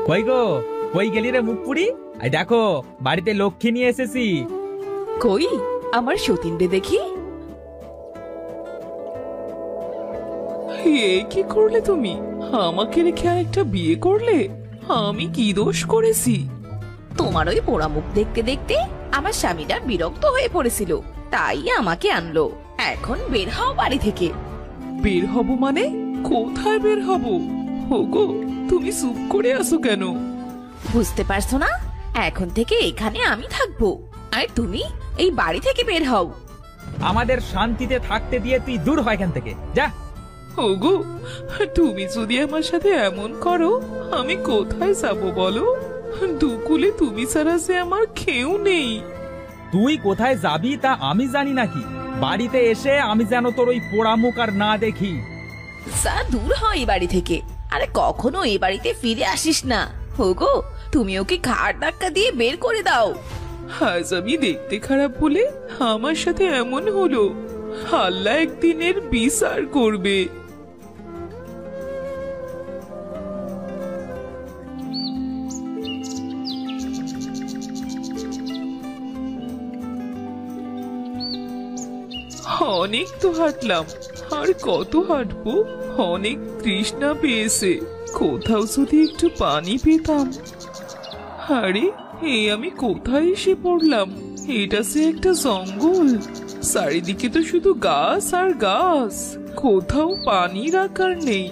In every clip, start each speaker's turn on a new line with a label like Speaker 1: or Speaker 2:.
Speaker 1: কই গো, কই গেলি রে মুখ পুরি? এই দেখো বাড়িতে লক্ষ্মী নিয়ে এসেছি।
Speaker 2: কই আমার সতীন রে দেখি। এ কি করলে তুমি? আমাকে রেখে আরেকটা বিয়ে করলে? আমি কি দোষ করেছি?
Speaker 3: তোমার ওই পোড়া মুখ দেখতে দেখতে আমার স্বামীটা বিরক্ত হয়ে পড়েছিল, তাই আমাকে আনলো। এখন বের হও বাড়ি থেকে।
Speaker 2: বের হব মানে? কোথায় বের হব? ওগো, তুমি চুপ করে আসো কেন?
Speaker 3: বুঝতে পারছো না? এখন থেকে এখানে আমি থাকবো, আর তুমি এই বাড়ি থেকে বের হও।
Speaker 1: আমাদের শান্তিতে থাকতে দিয়ে তুই দূর হয় এখান থেকে, যা।
Speaker 2: ওগো, তুমি যদি আমার সাথে এমন করো আমি কোথায় যাব বলো? দুকুলে তুমি ছাড়া যে আমার কেউ নেই।
Speaker 1: তুই কোথায় যাবি তা আমি জানি নাকি? বাড়িতে এসে আমি যেন তোর ওই পোড়া মুখ আর না দেখি।
Speaker 3: যা দূর হয় এই বাড়ি থেকে, আরে কখনো এই বাড়িতে ফিরে আসিস না। ওগো, তুমি ওকে ঘাড় ধাক্কা দিয়ে বের করে দাও।
Speaker 2: আজ আমি দেখতে খারাপ বলে আমার সাথে এমন হলো। আল্লাহ একদিনের বিচার করবে। অনেক তো হাঁটলাম, আর কত হাঁটবো? অনেক তৃষ্ণা পেয়েছে, কোথাও যদি একটু পানি পেতাম। আরে, এই আমি কোথায় এসে পড়লাম? এটা সে একটা জঙ্গল, চারিদিকে তো শুধু গাছ আর গাছ, কোথাও পানি রাখার নেই।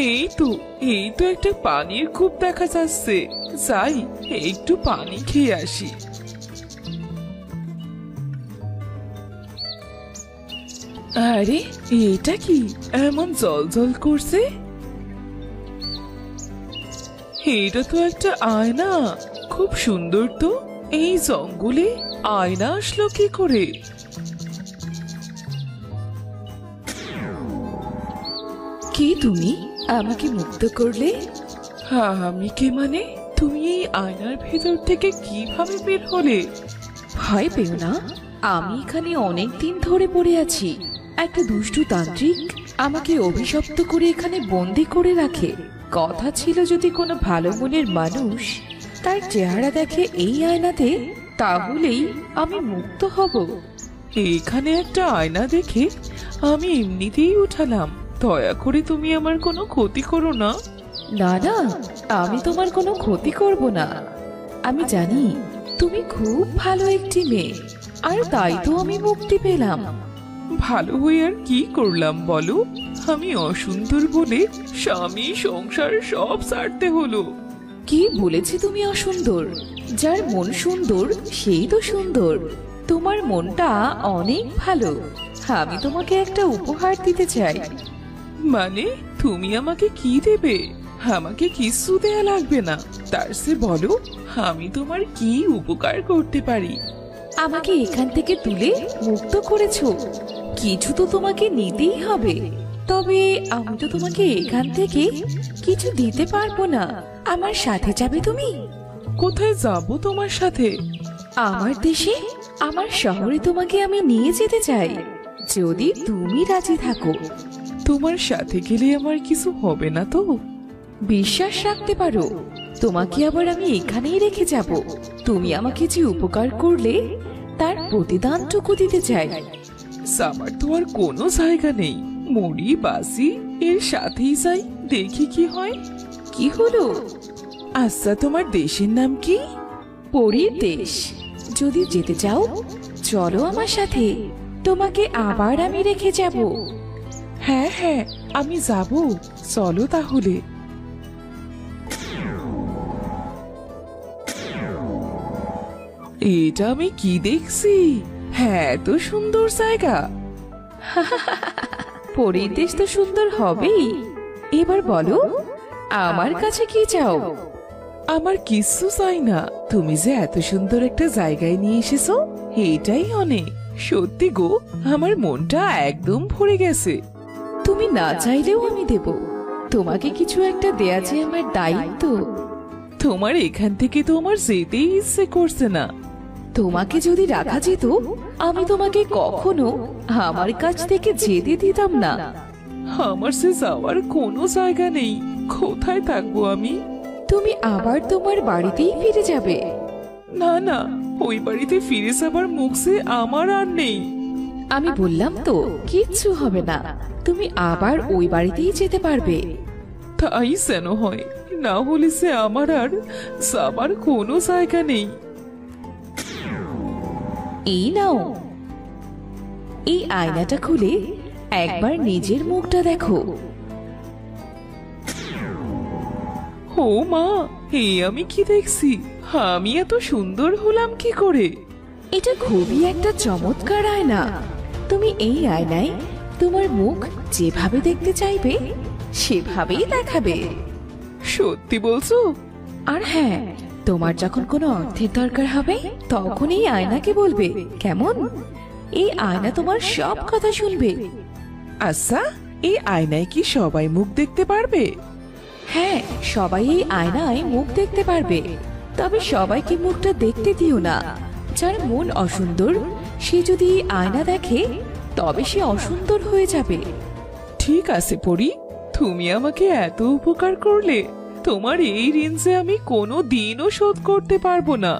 Speaker 2: এই তো একটা পানির কূপ দেখা যাচ্ছে, যাই একটু পানি খেয়ে আসি। আরে, এটা কি এমন জল জল করছে? এটা তো একটা আয়না, খুব সুন্দর তো। এই জঙ্গলে আয়না আসলো কি করে?
Speaker 3: কি তুমি আমাকে মুক্ত করলে?
Speaker 2: আমি কে মানে? তুমি এই আয়নার ভেতর থেকে কিভাবে বের হলে?
Speaker 3: ভয় পেও না, আমি এখানে অনেক দিন ধরে পড়ে আছি। একটা দুষ্টু তান্ত্রিক আমাকে অভিশপ্ত করে এখানে বন্দি করে রাখে। কথা ছিল যদি কোনো ভালো মনের মানুষ তার চেহারা দেখে এই আয়নাতে, তাহলেই আমি মুক্ত হব।
Speaker 2: এখানে একটা আয়না দেখে আমি এমনিতেই উঠালাম। দয়া করে তুমি আমার কোনো ক্ষতি করো না।
Speaker 3: না না, আমি তোমার কোনো ক্ষতি করব না। আমি জানি তুমি খুব ভালো একটি মেয়ে, আর তাই তো আমি মুক্তি পেলাম।
Speaker 2: ভালো হয়ে আর কি করলাম বলো? আমি অসুন্দর বলে স্বামী সংসার সব ছাড়তে হলো।
Speaker 3: কি বলেছি তুমি অসুন্দর? যার মন সুন্দর সেই তো সুন্দর। তোমার মনটা অনেক ভালো। আমি তোমাকে একটা উপহার দিতে চাই।
Speaker 2: মানে তুমি আমাকে কি দেবে? আমাকে কিছু দেয়া লাগবে না, তার চেয়ে বলো আমি তোমার কি উপকার করতে পারি।
Speaker 3: আমাকে এখান থেকে তুলে মুক্ত করেছো, কিছু তো তোমাকে নিতেই হবে। তবে আমি তো তোমাকে এখান থেকে কিছু দিতে পারবো না। আমার সাথে যাবে তুমি?
Speaker 2: কোথায় যাব তোমার সাথে?
Speaker 3: আমার দেশে, আমার শহরে তোমাকে আমি নিয়ে যেতে চাই, যদি তুমি রাজি থাকো।
Speaker 2: তোমার সাথে গেলে আমার কিছু হবে না তো?
Speaker 3: বিশ্বাস রাখতে পারো, তোমাকে আবার আমি এখানেই রেখে যাব। তুমি আমাকে যে উপকার করলে তার প্রতিদানটুকু দিতে চাই।
Speaker 2: আমার তো আর কোনো জায়গা নেই, মরি বাসি এর সাথেই যাই, দেখি কি হয়।
Speaker 3: কি হলো?
Speaker 2: আচ্ছা, তোমার দেশের নাম কি?
Speaker 3: পরীর দেশ। যদি যেতে চাও চলো আমার সাথে, তোমাকে আবার আমি রেখে যাব।
Speaker 2: হ্যাঁ হ্যাঁ, আমি যাব, চলো তাহলে। এটা আমি কি দেখছি? হ্যাঁ, এত সুন্দর জায়গা।
Speaker 3: পরীর দেশ তো সুন্দর হবেই। এবার বলো আমার কাছে কি চাও?
Speaker 2: আমার কিছু চাই না, তুমি যে এত সুন্দর একটা জায়গায় নিয়ে এসেছো এটাই অনেক। সত্যি গো, আমার মনটা একদম ভরে গেছে।
Speaker 3: তুমি না চাইলেও আমি দেব। তোমাকে কিছু একটা দেয়া যে আমার দায়িত্ব।
Speaker 2: তোমার এখান থেকে তো আমার যেতেই ইচ্ছে করছে না।
Speaker 3: তোমাকে যদি রাখা যেত আমি তোমাকে কখনো আমার কাছ থেকে যেতে দিতাম না।
Speaker 2: আমার সে যাওয়ার কোনো জায়গা নেই। কোথায় থাকবো আমি?
Speaker 3: তুমি আবার তোমার বাড়িতেই ফিরে যাবে।
Speaker 2: না না, ওই বাড়িতে ফিরে যাবার মুখ সে আমার আর নেই।
Speaker 3: আমি বললাম তো কিচ্ছু হবে না, তুমি আবার ওই বাড়িতেই যেতে পারবে।
Speaker 2: তাই যেন হয়, না হলে সে আমার আর যাবার কোনো জায়গা নেই।
Speaker 3: এই নাও, এই আয়নাটা খুলে একবার নিজের মুখটা দেখো।
Speaker 2: ও মা, আমি কি দেখছি? আমি এত সুন্দর হলাম কি করে?
Speaker 3: এটা খুবই একটা চমৎকার আয়না। তুমি এই আয়নায় তোমার মুখ যেভাবে দেখতে চাইবে সেভাবেই দেখাবে।
Speaker 2: সত্যি বলছো?
Speaker 3: আর হ্যাঁ, তোমার যখন কোনো অর্থের দরকার হবে তখন এই আয়নাকে বলবে, কেমন? এই আয়না তোমার সব কথা শুনবে।
Speaker 2: আচ্ছা, এই আয়নায় কি সবাই মুখ দেখতে পারবে?
Speaker 3: হ্যাঁ, সবাই এই আয়নায় মুখ দেখতে পারবে, তবে সবাইকে মুখটা দেখতে দিও না। যার মন অসুন্দর সে যদি এই আয়না দেখে তবে সে অসুন্দর হয়ে যাবে।
Speaker 2: ঠিক আছে পরি, তুমি আমাকে এত উপকার করলে, তোমার এই ঋণ যে আমি কোনো দিনও শোধ করতে পারবো না।